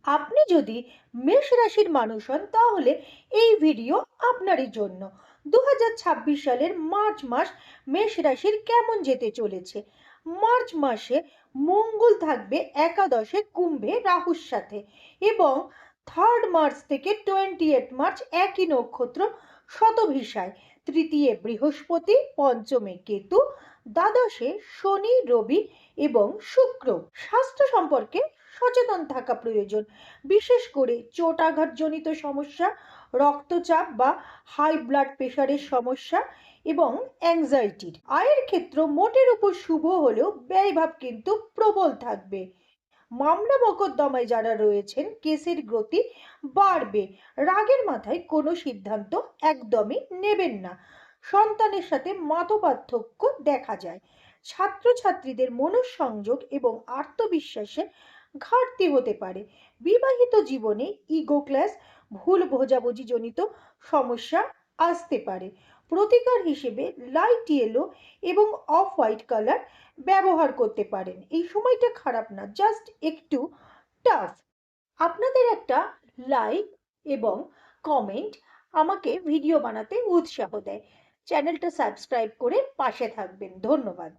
আপনি যদি মেষ রাশির মানুষ হন তাহলে এই ভিডিও আপনারই জন্য। 2026 সালের মার্চ মাস মেষ রাশির কেমন যেতে চলেছে। মার্চ মাসে মঙ্গল থাকবে একাদশে কুম্ভে রাহুর সাথে, এবং 3 মার্চ থেকে 28 মার্চ একই নক্ষত্র শতভিসায়। তৃতীয় বৃহস্পতি, পঞ্চমে কেতু, দ্বাদশে শনি, রবি এবং শুক্র। স্বাস্থ্য সম্পর্কে সচেতন থাকা প্রয়োজন, বিশেষ করে চোট আঘাতজনিত সমস্যা, রক্তচাপ বা হাই ব্লাড প্রেশারের সমস্যা এবং অ্যাংজাইটির। আয়ের ক্ষেত্র মোটের উপর শুভ হলেও ব্যয়ভাব কিন্তু প্রবল থাকবে। মামলা মোকদ্দমায় যারা রয়েছেন কেসের গতি বাড়বে। রাগের মাথায় কোনো সিদ্ধান্ত একদমই নেবেন না। সন্তানের সাথে মতপার্থক্য দেখা যায়। ছাত্রছাত্রীদের মনঃসংযোগ এবং আত্মবিশ্বাসে ঘাটতি হতে পারে। বিবাহিত জীবনে ইগো ক্লাস, ভুল বোঝাবুঝি জনিত সমস্যা আসতে পারে। প্রতিকার হিসেবে লাইট ইয়েলো এবং অফ হোয়াইট কালার ব্যবহার করতে পারেন। এই সময়টা খারাপ না, জাস্ট একটু টাফ। আপনাদের একটা লাইক এবং কমেন্ট আমাকে ভিডিও বানাতে উৎসাহ দেয়। চ্যানেলটা সাবস্ক্রাইব করে পাশে থাকবেন। ধন্যবাদ।